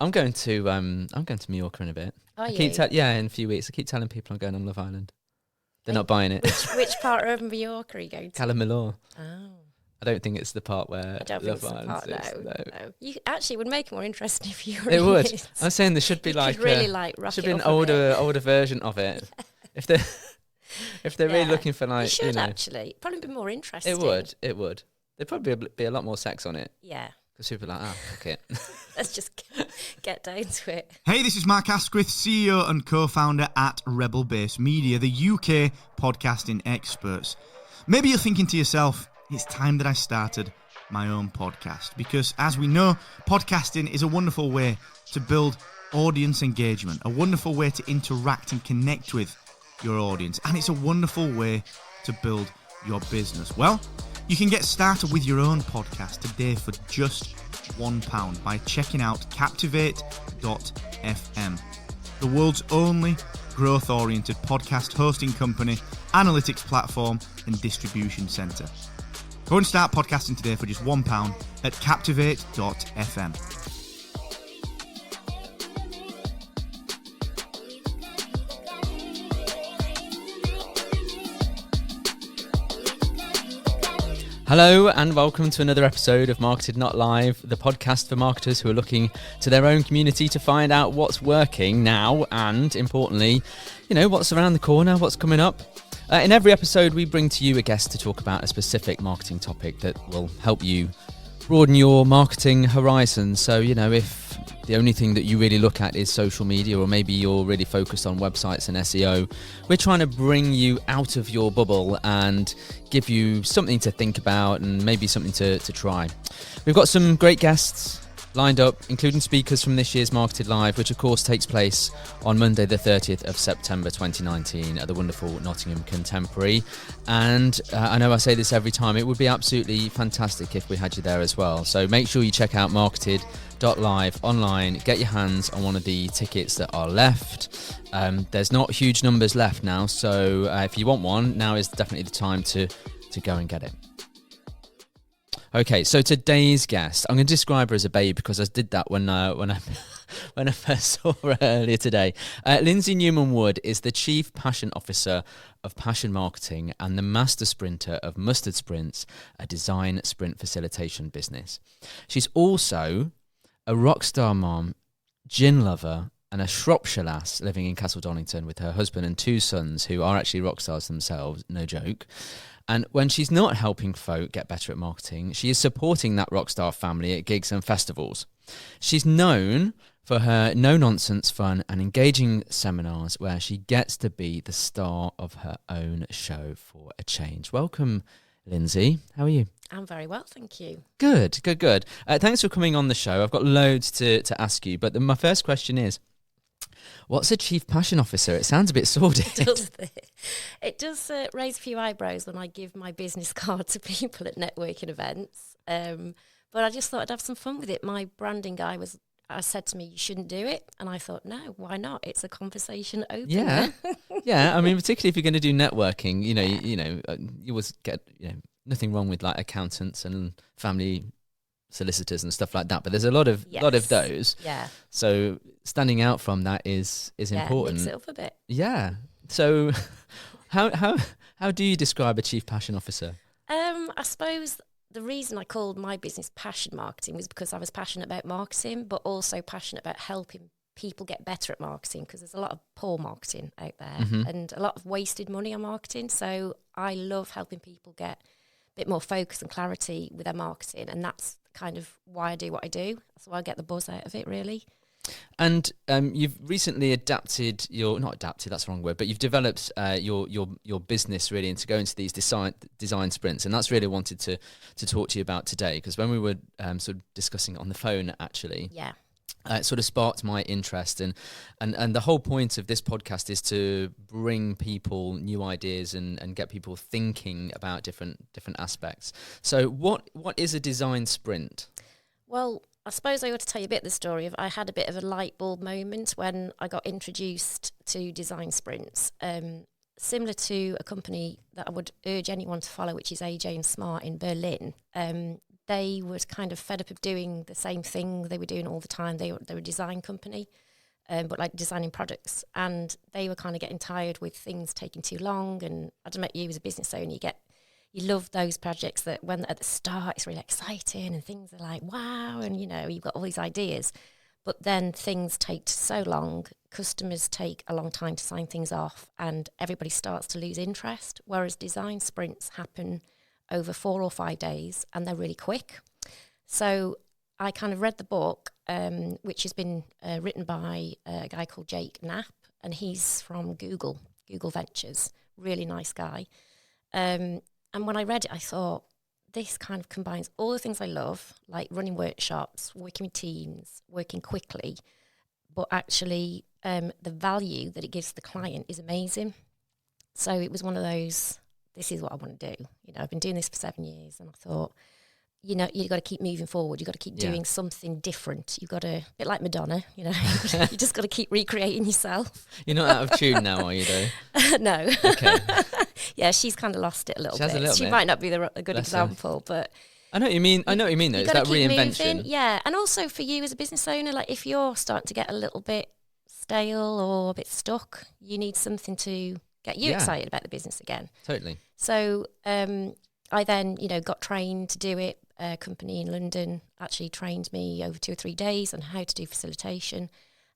I'm going to Mallorca in a bit. Are you? In a few weeks. I keep telling people I'm going on Love Island. They're not buying it. Which part of Mallorca are you going to? Calamilor. Oh. I don't think it's the part where I don't Love think it's Island the part, is. no. You actually would make it more interesting if you were It in would. it. I'm saying there should be rock should be an it up older version of it. Yeah. If they're really looking for you should actually probably be more interesting. It would. There'd probably be a lot more sex on it. Yeah. Because people are like, fuck it. Let's just get down to it. Hey, this is Mark Asquith, CEO and co-founder at Rebel Base Media, the UK podcasting experts. Maybe you're thinking to yourself, it's time that I started my own podcast. Because as we know, podcasting is a wonderful way to build audience engagement, a wonderful way to interact and connect with your audience, and it's a wonderful way to build your business. Well, you can get started with your own podcast today for just £1 by checking out Captivate.fm, the world's only growth-oriented podcast hosting company, analytics platform, and distribution centre. Go and start podcasting today for just £1 at Captivate.fm. Hello and welcome to another episode of Marketed Not Live, the podcast for marketers who are looking to their own community to find out what's working now and, importantly, what's around the corner, what's coming up. In every episode, we bring to you a guest to talk about a specific marketing topic that will help you broaden your marketing horizon. So, if the only thing that you really look at is social media, or maybe you're really focused on websites and SEO, we're trying to bring you out of your bubble and give you something to think about and maybe something to try. We've got some great guests lined up, including speakers from this year's Marketed Live, which of course takes place on Monday the 30th of September 2019 at the wonderful Nottingham Contemporary. And I know I say this every time, it would be absolutely fantastic if we had you there as well. So make sure you check out MarketEd.live online, get your hands on one of the tickets that are left. There's not huge numbers left now, so if you want one, now is definitely the time to go and get it. Okay, so today's guest, I'm going to describe her as a babe because I did that when I first saw her earlier today. Lindsey Newman-Wood is the Chief Passion Officer of Passion Marketing and the Master Sprinter of Mustard Sprints, a design sprint facilitation business. She's also a rockstar mom, gin lover, and a Shropshire lass living in Castle Donington with her husband and two sons who are actually rock stars themselves, no joke. And when she's not helping folk get better at marketing, she is supporting that rockstar family at gigs and festivals. She's known for her no-nonsense fun and engaging seminars where she gets to be the star of her own show for a change. Welcome, Lindsey. How are you? I'm very well, thank you. Good. Thanks for coming on the show. I've got loads to ask you, but my first question is, what's a Chief Passion Officer? It sounds a bit sordid. It does raise a few eyebrows when I give my business card to people at networking events. But I just thought I'd have some fun with it. My branding guy said to me, you shouldn't do it. And I thought, no, why not? It's a conversation opener. Yeah. I mean, particularly if you're going to do networking, you always get, nothing wrong with like accountants and family solicitors and stuff like that, but there's a lot of those. Yeah. So standing out from that is important. Mix it up a bit. Yeah. So how do you describe a Chief Passion Officer? I suppose the reason I called my business Passion Marketing was because I was passionate about marketing, but also passionate about helping people get better at marketing, because there's a lot of poor marketing out there and a lot of wasted money on marketing. So I love helping people get a bit more focus and clarity with their marketing, and that's kind of why I do what I do. That's why I get the buzz out of it, really. And you've recently adapted that's the wrong word, but you've developed your business really into going to these design sprints, and that's really wanted to talk to you about today, because when we were sort of discussing it on the phone, actually, it sort of sparked my interest, and the whole point of this podcast is to bring people new ideas and get people thinking about different aspects. So what is a design sprint? Well, I suppose I ought to tell you a bit of the story of I had a bit of a light bulb moment when I got introduced to design sprints, similar to a company that I would urge anyone to follow, which is AJ and Smart in Berlin. they were kind of fed up of doing the same thing they were doing all the time. They were a design company, but like designing products, and they were kind of getting tired with things taking too long. And I don't know, you as a business owner, you love those projects that when at the start it's really exciting and things are like wow, and you've got all these ideas, but then things take so long. Customers take a long time to sign things off, and everybody starts to lose interest. Whereas design sprints happen over 4 or 5 days, and they're really quick. So I kind of read the book, which has been written by a guy called Jake Knapp, and he's from Google Ventures, really nice guy. And when I read it, I thought, this kind of combines all the things I love, like running workshops, working with teams, working quickly, but actually the value that it gives the client is amazing. So it was one of those, this is what I want to do. I've been doing this for 7 years, and I thought, you've got to keep moving forward. You've got to keep doing something different. You've got to, a bit like Madonna, you just got to keep recreating yourself. You're not out of tune now, are you, though? No. Okay. Yeah, she's kind of lost it a little bit. She might not be a good example, but... I know what you mean. Though. It's that reinvention. Moving. Yeah, and also for you as a business owner, like if you're starting to get a little bit stale or a bit stuck, you need something to get you excited about the business again. Totally. So I then, got trained to do it. A company in London actually trained me over 2 or 3 days on how to do facilitation,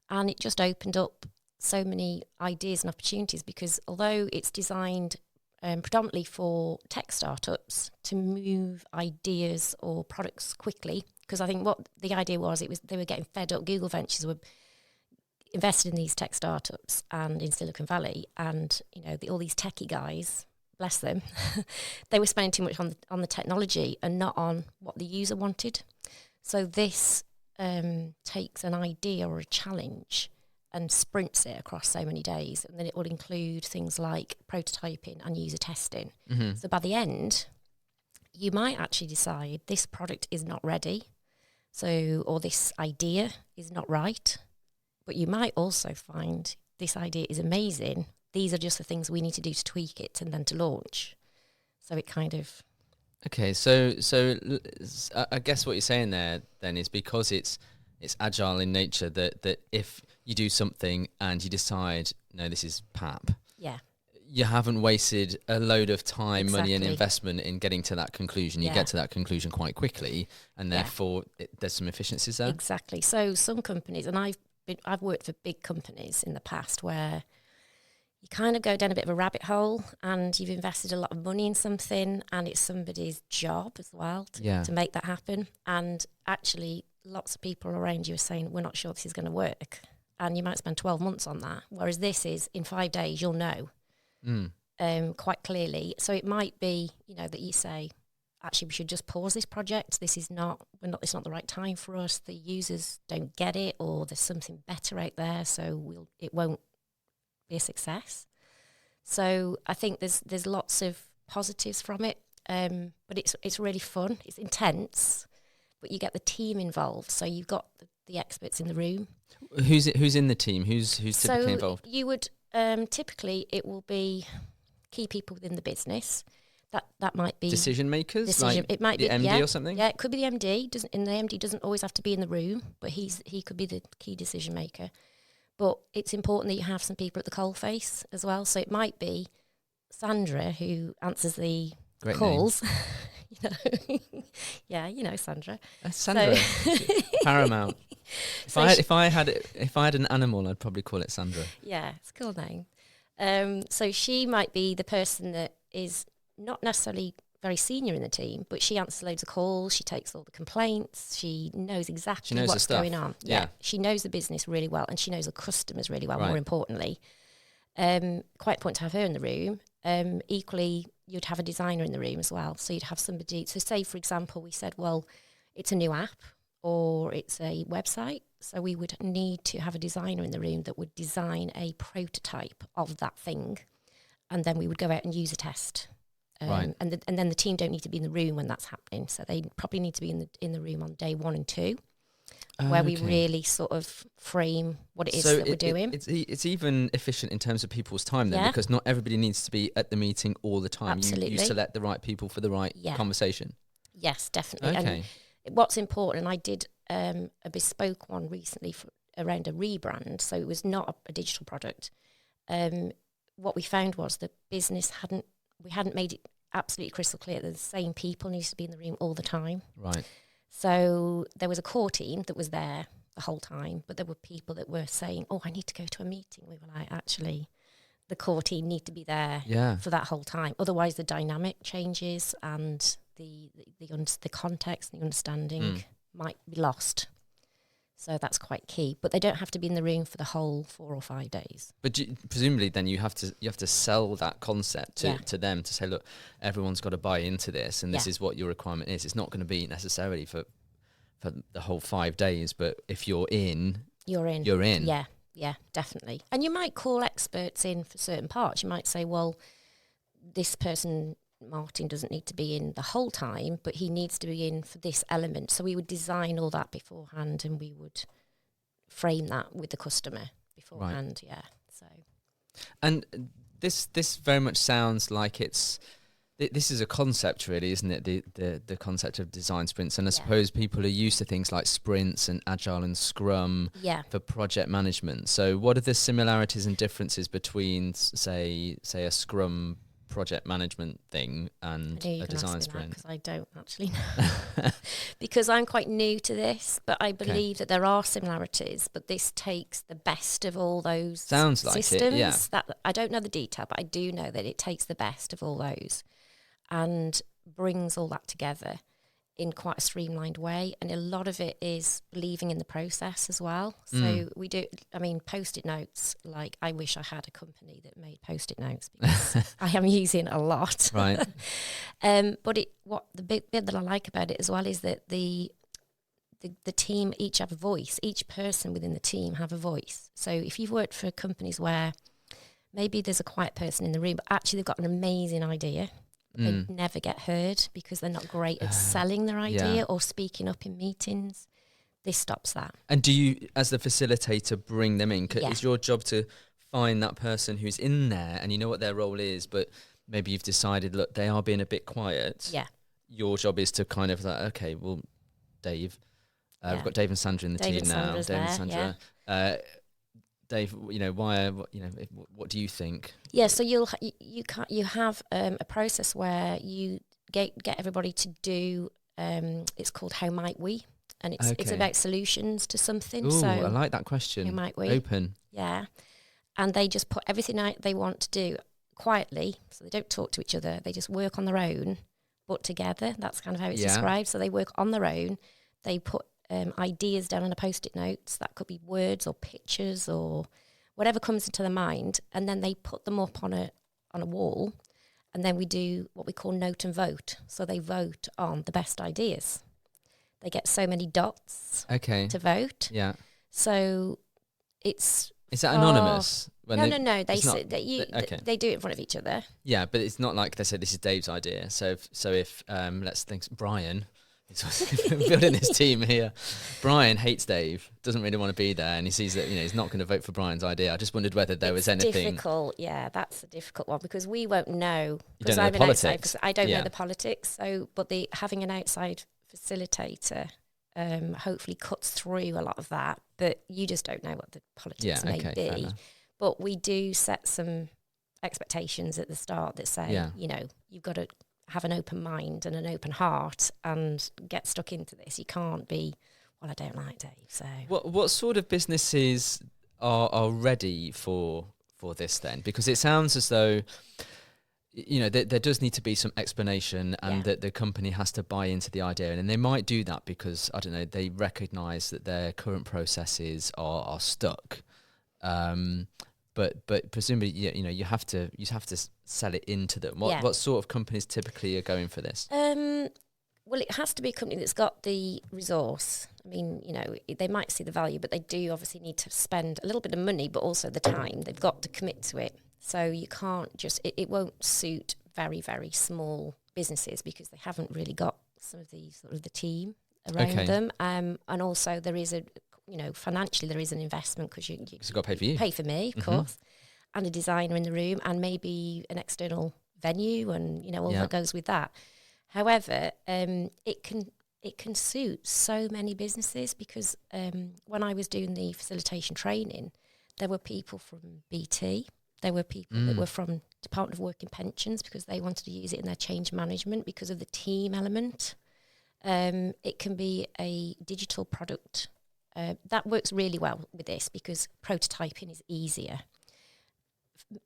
and it just opened up so many ideas and opportunities, because although it's designed predominantly for tech startups to move ideas or products quickly, because I think what the idea was, they were getting fed up. Google Ventures were invested in these tech startups and in Silicon Valley, and all these techie guys, bless them, they were spending too much on the technology and not on what the user wanted. So this takes an idea or a challenge and sprints it across so many days, and then it will include things like prototyping and user testing. Mm-hmm. So by the end, you might actually decide this product is not ready, or this idea is not right, but you might also find this idea is amazing. These are just the things we need to do to tweak it and then to launch. So it kind of... Okay, so I guess what you're saying there then is, because it's agile in nature, that if you do something and you decide, no, this is pap, you haven't wasted a load of time, money and investment in getting to that conclusion. You get to that conclusion quite quickly, and therefore there's some efficiencies there. Exactly. So some companies, and I've worked for big companies in the past where you kind of go down a bit of a rabbit hole, and you've invested a lot of money in something, and it's somebody's job as well to make that happen. And actually, lots of people around you are saying, we're not sure this is going to work. And you might spend 12 months on that. Whereas this is, in 5 days, you'll know quite clearly. So it might be, that you say, actually, we should just pause this project. It's not the right time for us. The users don't get it, or there's something better out there, so it won't be a success. So I think there's lots of positives from it, but it's really fun. It's intense, but you get the team involved. So you've got the experts in the room. Who's in the team? Who's typically involved? You would typically it will be key people within the business. That might be decision makers. It might be the be MD or something. Yeah, it could be the MD. The MD doesn't always have to be in the room, but he could be the key decision maker. But it's important that you have some people at the coalface as well. So it might be Sandra, who answers the Great calls. Sandra. Sandra, Paramount. If I had an animal, I'd probably call it Sandra. Yeah, it's a cool name. So she might be the person that is not necessarily very senior in the team, but she answers loads of calls. She takes all the complaints. She knows exactly what's going on. Yeah, she knows the business really well, and she knows the customers really well. Right. More importantly, quite important to have her in the room. Equally, you'd have a designer in the room as well. So you'd have somebody. So say, for example, we said, well, it's a new app or it's a website. So we would need to have a designer in the room that would design a prototype of that thing, and then we would go out and user test. Right. And then the team don't need to be in the room when that's happening. So they probably need to be in the room on day 1 and 2, where we really sort of frame what it is that we're doing. It's even efficient in terms of people's time then, because not everybody needs to be at the meeting all the time. Absolutely. You select the right people for the right conversation. Yes, definitely. Okay. And what's important, I did a bespoke one recently around a rebrand, so it was not a digital product. What we found was the business we hadn't made it absolutely crystal clear that the same people needed to be in the room all the time. Right. So there was a core team that was there the whole time, but there were people that were saying, "Oh, I need to go to a meeting." We were like, actually, the core team need to be there for that whole time. Otherwise, the dynamic changes and the context, the understanding might be lost. So that's quite key. But they don't have to be in the room for the whole 4 or 5 days. But presumably, then you have to sell that concept to them to say, look, everyone's got to buy into this, and this is what your requirement is. It's not going to be necessarily for the whole 5 days, but if you're in, you're in. Yeah, definitely. And you might call experts in for certain parts. You might say, well, this person, Martin, doesn't need to be in the whole time, but he needs to be in for this element. So we would design all that beforehand, and we would frame that with the customer beforehand. Right. Yeah. So, and this very much sounds like this is a concept, really, isn't it? The concept of design sprints, and I suppose people are used to things like sprints and agile and scrum for project management. So, what are the similarities and differences between, say a scrum project management thing and a design sprint? Because I don't actually know. Because I'm quite new to this, but I believe that there are similarities, but this takes the best of all those Sounds like systems. It, yeah. That I don't know the detail, but I do know that it takes the best of all those and brings all that together in quite a streamlined way. And a lot of it is believing in the process as well. So we do, Post-it notes, like I wish I had a company that made Post-it notes because I am using it a lot. Right. But the bit that I like about it as well is that the team each have a voice. Each person within the team have a voice. So if you've worked for companies where maybe there's a quiet person in the room, but actually they've got an amazing idea, they never get heard because they're not great at selling their idea or speaking up in meetings. This stops that. And do you, as the facilitator, bring them in? Is your job to find that person who's in there and you know what their role is, but maybe you've decided, look, they are being a bit quiet. Yeah. Your job is to kind of like, okay, well, Dave, we've got Dave and Sandra in the team now. Dave and Sandra. Dave, what do you think? Yeah, so you have a process where you get everybody to do. It's called How Might We, and it's about solutions to something. Ooh, so I like that question. How might we? Open. Yeah, and they just put everything out they want to do quietly, so they don't talk to each other. They just work on their own, but together. That's kind of how it's described. So they work on their own. They put ideas down on a Post-it notes. That could be words or pictures or whatever comes into their mind, and then they put them up on a wall, and then we do what we call note and vote. So they vote on the best ideas. They get so many dots to vote. Yeah. So Is that anonymous? No. They do it in front of each other. Yeah, but it's not like they say this is Dave's idea. So if let's think Brian. He's building this team here. Brian hates Dave, doesn't really want to be there, and he sees that he's not going to vote for Brian's idea. I just wondered whether there was anything difficult. Yeah, that's a difficult one because we won't know. You don't know the politics. I don't know the politics. So, but having an outside facilitator hopefully cuts through a lot of that. But you just don't know what the politics may be. But we do set some expectations at the start that say, you've got to have an open mind and an open heart and get stuck into this. You can't be, well, I don't like Dave. So what sort of businesses are ready for this then? Because it sounds as though there does need to be some explanation and that the company has to buy into the idea, and they might do that because I don't know, they recognise that their current processes are stuck. But presumably, you have to sell it into them. What sort of companies typically are going for this? Well, it has to be a company that's got the resource. I mean, they might see the value, but they do obviously need to spend a little bit of money, but also the time. They've got to commit to it. So you can't just, it won't suit very, very small businesses because they haven't really got some of the sort of the team around them. And also there is financially there is an investment because you've got to pay for you. Pay for me, of course, and a designer in the room and maybe an external venue and, all that goes with that. However, it can suit so many businesses because when I was doing the facilitation training, there were people from BT, there were people that were from Department of Work and Pensions because they wanted to use it in their change management because of the team element. It can be a digital product. That works really well with this because prototyping is easier.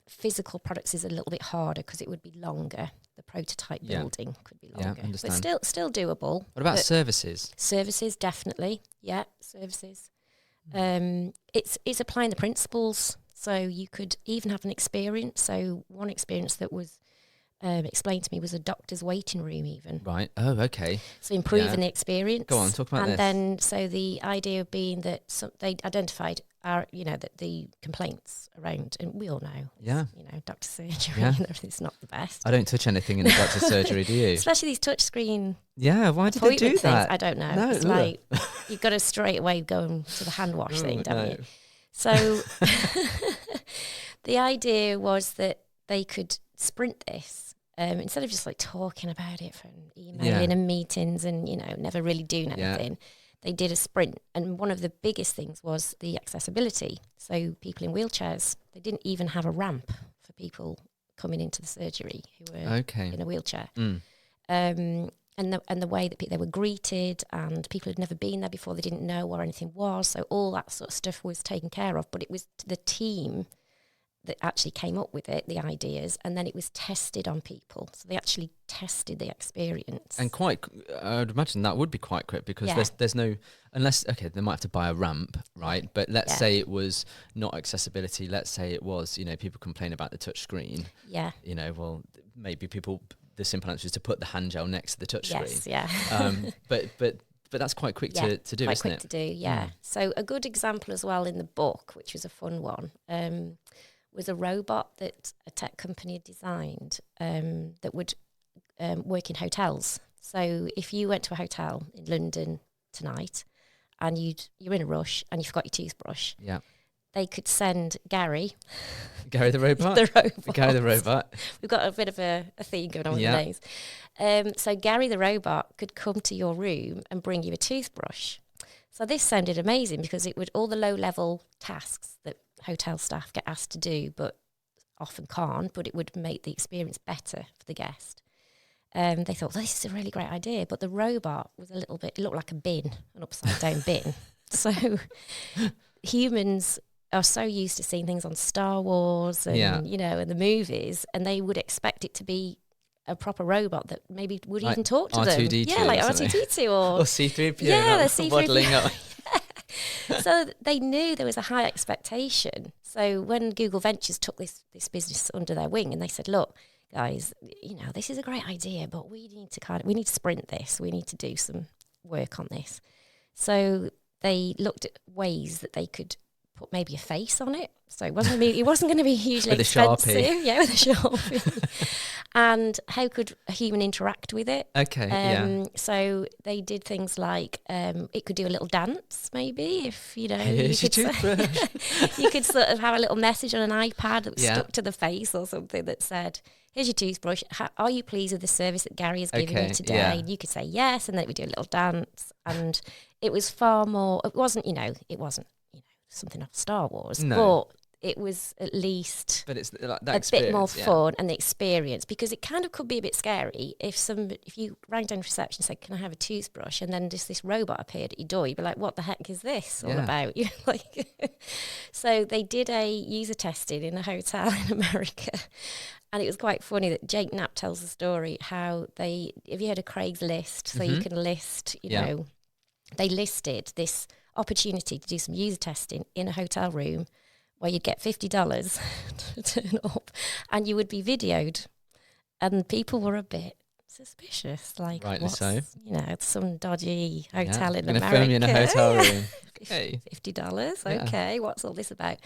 Physical products is a little bit harder because it would be longer. The prototype building could be longer, but still doable. What about services? Services, definitely. Yeah, services. It's applying the principles. So you could even have an experience. So one experience that was explained to me was a doctor's waiting room even. Right. Oh, okay. So improving the experience. Go on, talk about this. And then, so the idea being that they identified that the complaints around, and we all know, doctor surgery, it's not the best. I don't touch anything in the doctor's surgery, do you? Especially these touchscreen. Yeah, why did they do things, that? I don't know. No, it's like you've got to straight away go to the hand wash thing, don't you? So the idea was that they could sprint this instead of just like talking about it from emailing and meetings and never really doing anything. They did a sprint, and one of the biggest things was the accessibility. So people in wheelchairs, they didn't even have a ramp for people coming into the surgery who were in a wheelchair. And the way that they were greeted, and people had never been there before, they didn't know where anything was. So all that sort of stuff was taken care of. But it was the team that actually came up with it, the ideas, and then it was tested on people. So they actually tested the experience. And I would imagine that would be quite quick because there's no, unless, they might have to buy a ramp, right? But let's say it was not accessibility. Let's say it was, people complain about the touch screen. Yeah. Well, maybe the simple answer is to put the hand gel next to the touch screen. Yes, yeah. But that's quite quick to do, isn't it? Quite quick to do, yeah. So a good example as well in the book, which was a fun one, was a robot that a tech company had designed that would work in hotels. So if you went to a hotel in London tonight and you're in a rush and you forgot your toothbrush, they could send Gary the robot. Gary the robot. We've got a bit of a theme going on with the names. So Gary the robot could come to your room and bring you a toothbrush. So this sounded amazing because it would all the low-level tasks that hotel staff get asked to do but often can't, but it would make the experience better for the guest. They thought, well, this is a really great idea, but the robot was it looked like a bin, an upside-down bin. So humans are so used to seeing things on Star Wars and, in the movies, and they would expect it to be a proper robot that maybe would even talk to them. R2-D2 yeah, like R2-D2 or C-3PO. Yeah, the C-3PO. Up. So they knew there was a high expectation. So when Google Ventures took this business under their wing and they said, look, guys, this is a great idea, but we need to sprint this. We need to do some work on this. So they looked at ways that they could put maybe a face on it. So it wasn't going to be hugely expensive. Sharpie. Yeah, with a Sharpie. And how could a human interact with it? Okay, So they did things like it could do a little dance, maybe, if, Here's your toothbrush. you could sort of have a little message on an iPad that was stuck to the face or something that said, here's your toothbrush. Are you pleased with the service that Gary has given you today? Yeah. And you could say yes, and then we do a little dance. And it was far more, it wasn't something off Star Wars, but it was at least it's like a bit more fun and the experience, because it kind of could be a bit scary if you rang down reception and said, can I have a toothbrush? And then just this robot appeared at your door. You'd be like, what the heck is this all about? So they did a user testing in a hotel in America. And it was quite funny that Jake Knapp tells the story how have you heard of Craigslist? So you can list, they listed this opportunity to do some user testing in a hotel room where you'd get $50 to turn up and you would be videoed, and people were a bit suspicious, like, rightly what's, so. Some dodgy hotel in America. Film you in a hotel room. Okay. $50, okay, what's all this about?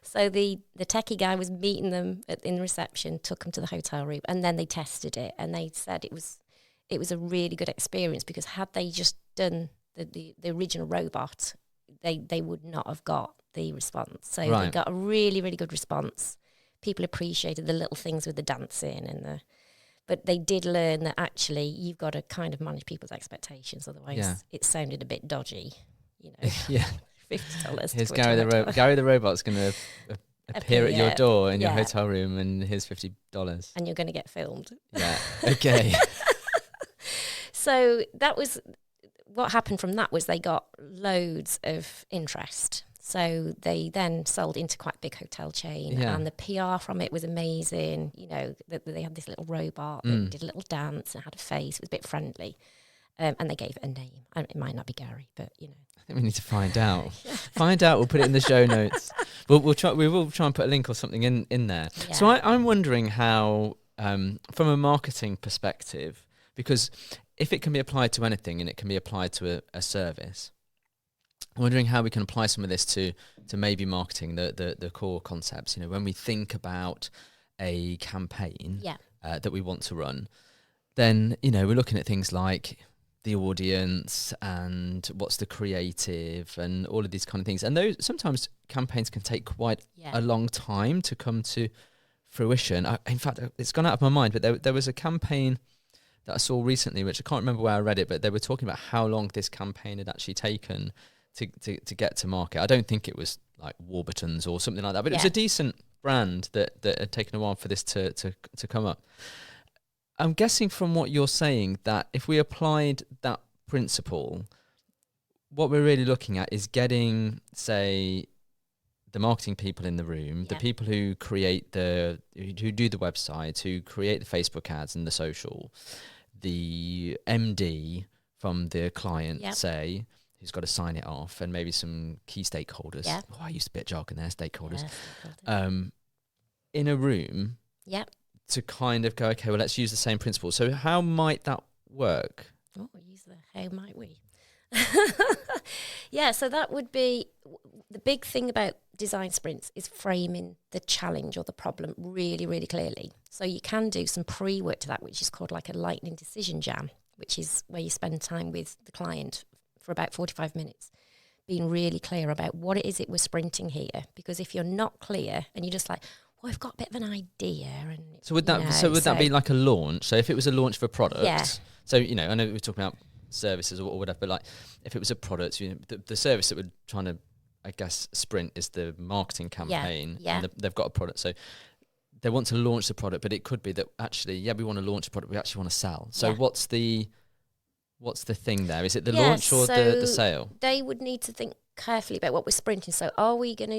So the techie guy was meeting them in reception, took them to the hotel room, and then they tested it, and they said it was a really good experience, because had they just done the original robot, they would not have got the response. So they got a really, really good response. People appreciated the little things with the dancing and But they did learn that actually you've got to kind of manage people's expectations, otherwise it sounded a bit dodgy, you know. Yeah. $50. Here's Gary the robot's going to appear at your door in your Yeah. hotel room, and here's $50. And you're going to get filmed. Yeah. Okay. So that was what happened from that, was they got loads of interest. So they then sold into quite a big hotel chain, Yeah. and the PR from it was amazing. You know, they had this little robot that did a little dance and had a face. It was a bit friendly. And they gave it a name. And it might not be Gary, but, you know. I think we need to find out. Find out. We'll put it in the show notes. We will try and put a link or something in there. Yeah. So I'm wondering how, from a marketing perspective, because if it can be applied to anything and it can be applied to a service, I'm wondering how we can apply some of this to maybe marketing, the core concepts. You know, when we think about a campaign that we want to run, then, you know, we're looking at things like the audience and what's the creative and all of these kind of things. And those sometimes campaigns can take quite a long time to come to fruition. In fact, it's gone out of my mind, but there was a campaign that I saw recently, which I can't remember where I read it, but they were talking about how long this campaign had actually taken to get to market. I don't think it was like Warburton's or something like that, but it was a decent brand that had taken a while for this to come up. I'm guessing from what you're saying that if we applied that principle, what we're really looking at is getting, say, the marketing people in the room, the people who create who do the website, who create the Facebook ads and the social, the MD from the client, say, who's got to sign it off, and maybe some key stakeholders. Yeah. Oh, I used a bit of jargon there, stakeholders. Yeah, in a room. Yep. To kind of go, okay, well, let's use the same principle. So how might that work? Oh, how might we? Yeah, so that would be the big thing about design sprints is framing the challenge or the problem really, really clearly. So you can do some pre-work to that, which is called like a lightning decision jam, which is where you spend time with the client for about 45 minutes, being really clear about what it is we're sprinting here. Because if you're not clear and you're just like, well, I've got a bit of an idea. And so would that be like a launch? So if it was a launch for a product, so, you know, I know we're talking about services or whatever, but like if it was a product, you know, the service that we're trying to, I guess, sprint is the marketing campaign. Yeah. And they've got a product. So they want to launch the product, but it could be that actually, we want to launch a product we actually want to sell. So what's the thing there? Is it the launch or the sale? They would need to think carefully about what we're sprinting. So are we going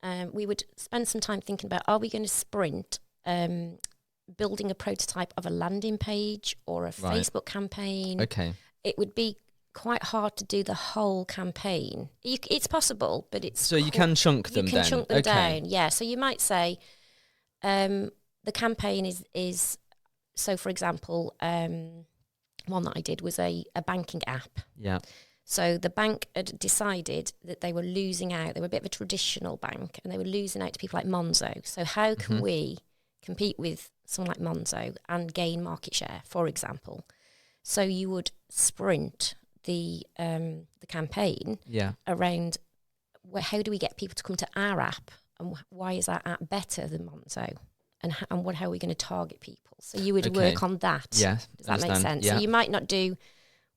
to, we would spend some time thinking about, are we going to sprint building a prototype of a landing page or a Facebook campaign? Okay. It would be quite hard to do the whole campaign. It's possible, but it's... So you can chunk them down. You can chunk them down, yeah. So you might say the campaign is so for example, one that I did was a banking app. Yeah. So the bank had decided that they were losing out. They were a bit of a traditional bank and they were losing out to people like Monzo. So how can we compete with someone like Monzo and gain market share, for example? So you would sprint the campaign around how do we get people to come to our app, and why is our app better than Monzo, and how are we going to target people? So you would work on that. Yeah, does that make sense? Yeah. So you might not do,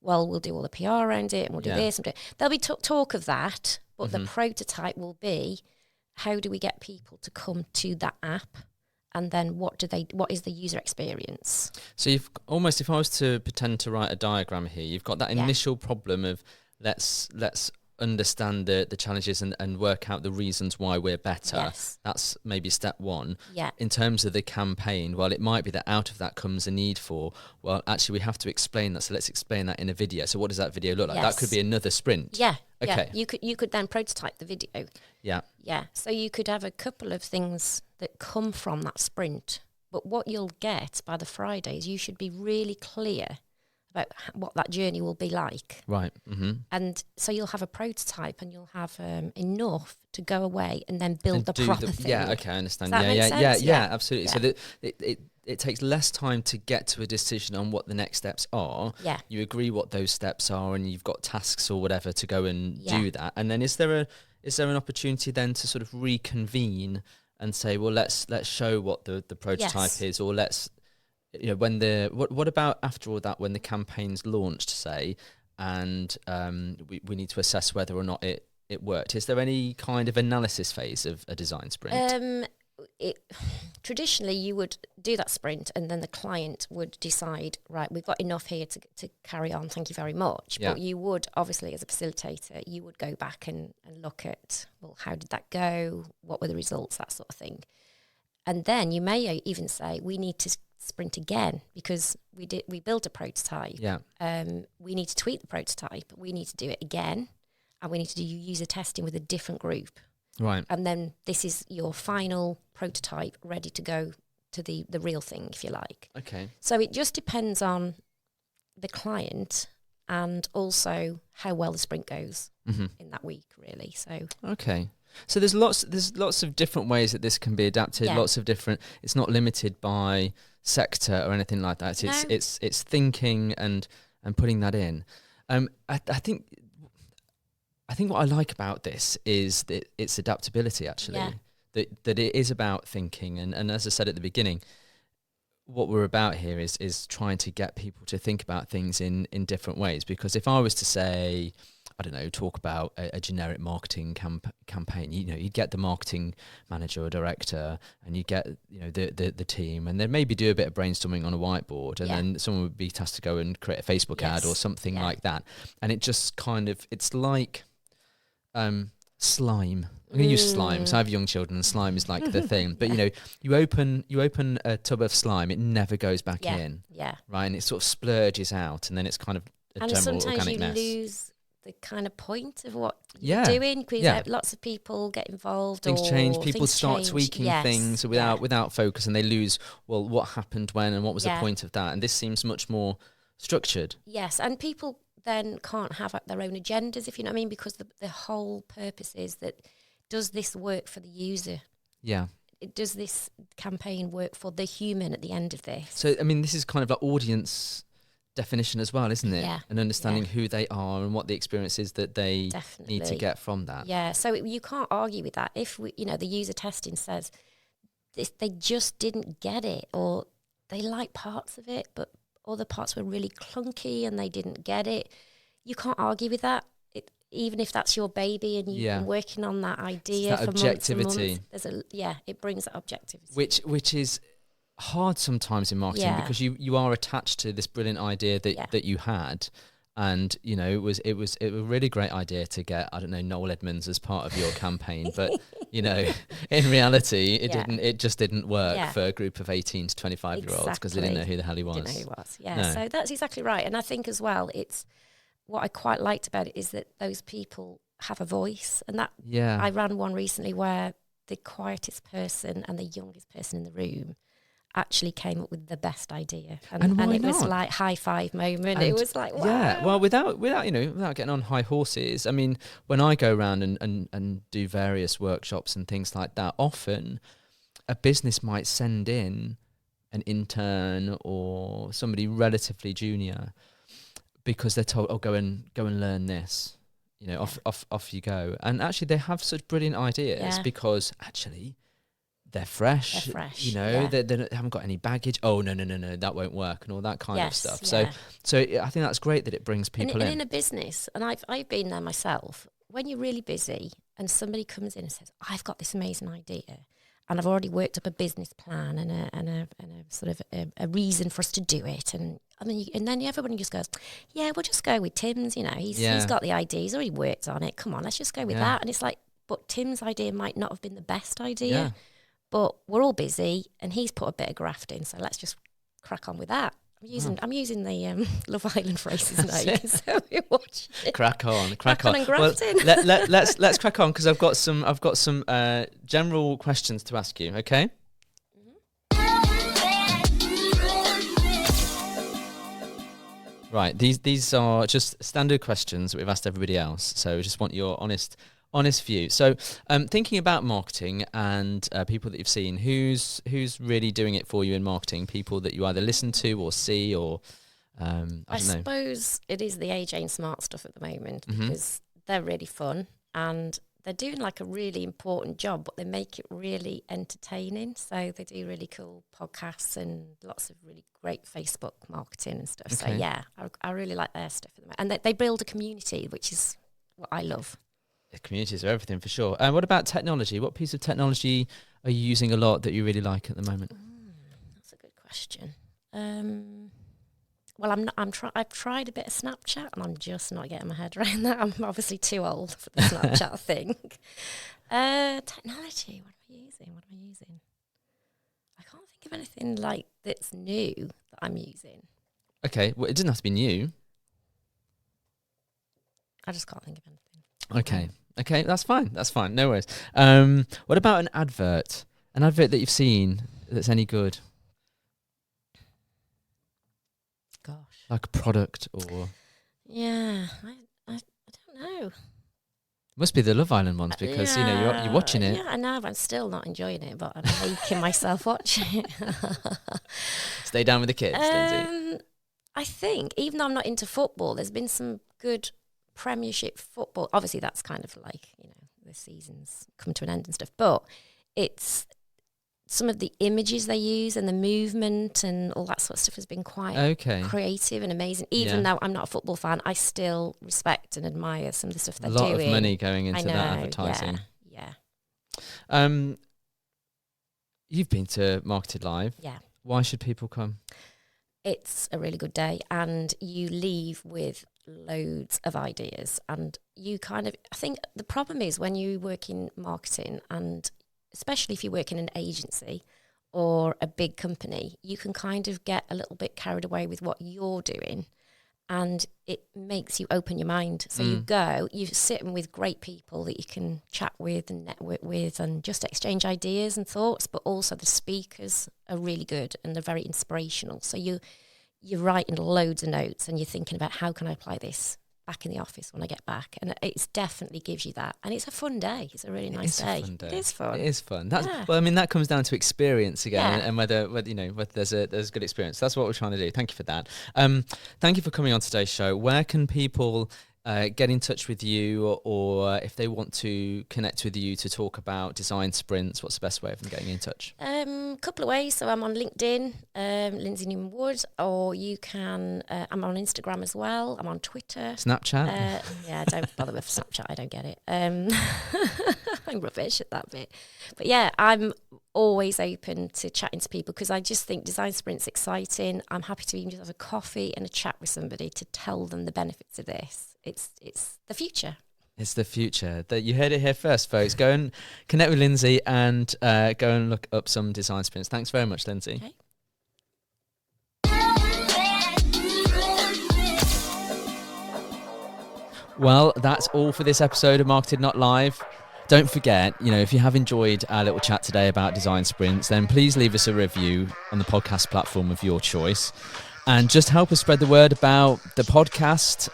well, we'll do all the PR around it and we'll do this and do. There'll be talk of that, but the prototype will be how do we get people to come to that app. And then what is the user experience? So you've almost, if I was to pretend to write a diagram here, you've got that initial problem of let's understand the challenges and work out the reasons why we're better. Yes. That's maybe step one. Yeah. In terms of the campaign, well, it might be that out of that comes a need for, well, actually we have to explain that. So let's explain that in a video. So what does that video look like? Yes. That could be another sprint. Yeah. Okay. Yeah. You could then prototype the video. Yeah. Yeah. So you could have a couple of things that come from that sprint. But what you'll get by the Friday is you should be really clear about what that journey will be like. Right. Mm-hmm. And so you'll have a prototype and you'll have enough to go away and then build the proper thing. Yeah, okay, I understand. Does that make sense? Yeah, absolutely. Yeah. So that it takes less time to get to a decision on what the next steps are. Yeah. You agree what those steps are and you've got tasks or whatever to go and do that. And then is there an opportunity then to sort of reconvene and say, well, let's show what the prototype is, or let's what about after all that, when the campaign's launched, say, and we need to assess whether or not it worked? Is there any kind of analysis phase of a design sprint? Traditionally, you would do that sprint, and then the client would decide, right, we've got enough here to carry on, thank you very much. Yeah. But you would, obviously, as a facilitator, you would go back and look at, well, how did that go? What were the results? That sort of thing. And then you may even say, we need to sprint again because we built a prototype. Yeah. We need to tweak the prototype. We need to do it again, and we need to do user testing with a different group. Right. And then this is your final prototype ready to go to the real thing, if you like. Okay. So it just depends on the client and also how well the sprint goes in that week, really. So okay. So there's lots of different ways that this can be adapted. Yeah. Lots of different. It's not limited by sector or anything like that. It's thinking and putting that in. I think what I like about this is that its adaptability, actually. Yeah. That it is about thinking, and as I said at the beginning, what we're about here is trying to get people to think about things in different ways. Because if I was to say, I don't know, talk about a generic marketing campaign, you'd get the marketing manager or director, and you get the team, and then maybe do a bit of brainstorming on a whiteboard, and then someone would be tasked to go and create a Facebook ad or something like that. And it just kind of, it's like slime. I'm going to use slime. So I have young children, and slime is like the thing. But you open a tub of slime, it never goes back in. Yeah. Right, and it sort of splurges out, and then it's kind of a general organic mess. And sometimes you lose the kind of point of what you're doing, because lots of people get involved. Things change. People start tweaking things without focus, and they lose. Well, what happened when, and what was the point of that? And this seems much more structured. Yes, and people then can't have their own agendas, if you know what I mean, because the whole purpose is that, does this work for the user? Yeah. Does this campaign work for the human at the end of this? So, I mean, this is kind of like audience definition as well, isn't it? Yeah. And understanding who they are and what the experience is that they need to get from that. Yeah, so you can't argue with that. If the user testing says they just didn't get it, or they like parts of it, but other parts were really clunky and they didn't get it, you can't argue with that. Even if that's your baby and you've been working on that idea for objectivity. Months and months, it brings that objectivity. Which is hard sometimes in marketing, because you are attached to this brilliant idea that you had, and it was a really great idea to get, I don't know, Noel Edmonds as part of your campaign, but in reality it just didn't work for a group of 18 to 25-year-olds, because they didn't know who the hell he was. Didn't know who he was. Yeah, so that's exactly right. And I think as well, it's what I quite liked about it is that those people have a voice, and that I ran one recently where the quietest person and the youngest person in the room actually came up with the best idea, and it was like high five moment. And it was like, wow. Yeah, well, without getting on high horses. I mean, when I go around and do various workshops and things like that, often a business might send in an intern or somebody relatively junior, because they're told, go and learn this, off you go. And actually they have such brilliant ideas because actually they're fresh. They haven't got any baggage. Oh, no, that won't work, and all that kind of stuff. Yeah. So I think that's great that it brings people in. And in a business, and I've been there myself, when you're really busy and somebody comes in and says, I've got this amazing idea, and I've already worked up a business plan and a sort of a reason for us to do it, and then everybody just goes, we'll just go with Tim's. He's got the idea, he's already worked on it. Come on, let's just go with that. And it's like, but Tim's idea might not have been the best idea, but we're all busy, and he's put a bit of graft in, so let's just crack on with that. I'm using the Love Island phrases now. So we watch it. Crack on. And graft in. Let's crack on, because I've got some general questions to ask you. Okay. Right. These are just standard questions that we've asked everybody else. So we just want your honest view. So thinking about marketing and people that you've seen, who's really doing it for you in marketing? People that you either listen to or see, or I don't know. Suppose it is the AJ and Smart stuff at the moment, because they're really fun, and they're doing like a really important job, but they make it really entertaining. So they do really cool podcasts and lots of really great Facebook marketing and stuff. Okay. So yeah, I really like their stuff at the moment. And they build a community, which is what I love. The communities are everything for sure. And what about technology? What piece of technology are you using a lot that you really like at the moment? That's a good question. Well, I've tried a bit of Snapchat, and I'm just not getting my head around that. I'm obviously too old for the Snapchat thing. Technology. What am I using? I can't think of anything like that's new that I'm using. Okay, well, it doesn't have to be new. I just can't think of anything. Okay, that's fine. No worries. What about an advert? An advert that you've seen that's any good? Gosh. Like a product or... Yeah, I don't know. Must be the Love Island ones because, you're watching it. Yeah, I know, but I'm still not enjoying it, but I'm making myself watch it. Stay down with the kids, Lindsay. I think, even though I'm not into football, there's been some good Premiership football. Obviously, that's kind of like, the season's come to an end and stuff, but it's some of the images they use and the movement and all that sort of stuff has been quite creative and amazing. Even though I'm not a football fan, I still respect and admire some of the stuff they're doing. A lot of money going into that advertising. Yeah. You've been to MarketEd Live. Yeah. Why should people come? It's a really good day, and you leave with loads of ideas. And you I think the problem is when you work in marketing, and especially if you work in an agency or a big company, you can kind of get a little bit carried away with what you're doing, and it makes you open your mind. So you're sitting with great people that you can chat with and network with and just exchange ideas and thoughts, but also the speakers are really good and they're very inspirational. So you're writing loads of notes and you're thinking about how can I apply this back in the office when I get back, and it definitely gives you that, and it's a fun day. It's a really nice day. It is fun. It is fun. Well, I mean, that comes down to experience again, and whether there's a good experience. That's what we're trying to do. Thank you for that. Thank you for coming on today's show. Where can people get in touch with you, or if they want to connect with you to talk about design sprints, what's the best way of them getting in touch? A couple of ways. So I'm on LinkedIn, Lindsey Newman-Wood, or you can, I'm on Instagram as well. I'm on Twitter. Snapchat? Yeah, don't bother with Snapchat. I don't get it. I'm rubbish at that bit. But yeah, I'm always open to chatting to people because I just think design sprint's exciting. I'm happy to even just have a coffee and a chat with somebody to tell them the benefits of this. It's the future. It's the future. That you heard it here first, folks. Go and connect with Lindsay and go and look up some design sprints. Thanks very much, Lindsay. Okay. Well, that's all for this episode of MarketEd Not Live. Don't forget, if you have enjoyed our little chat today about design sprints, then please leave us a review on the podcast platform of your choice. And just help us spread the word about the podcast.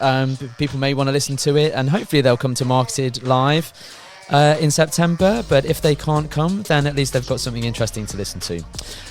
People may want to listen to it, and hopefully they'll come to MarketEd Live in September. But if they can't come, then at least they've got something interesting to listen to.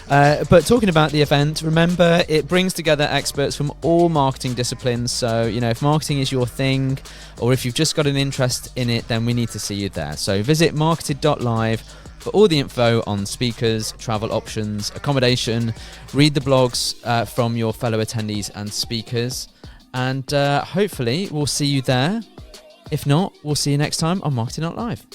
But talking about the event, remember, it brings together experts from all marketing disciplines. So, if marketing is your thing, or if you've just got an interest in it, then we need to see you there. So visit marketed.live for all the info on speakers, travel options, accommodation. Read the blogs from your fellow attendees and speakers. And hopefully we'll see you there. If not, we'll see you next time on MarketEd Not Live.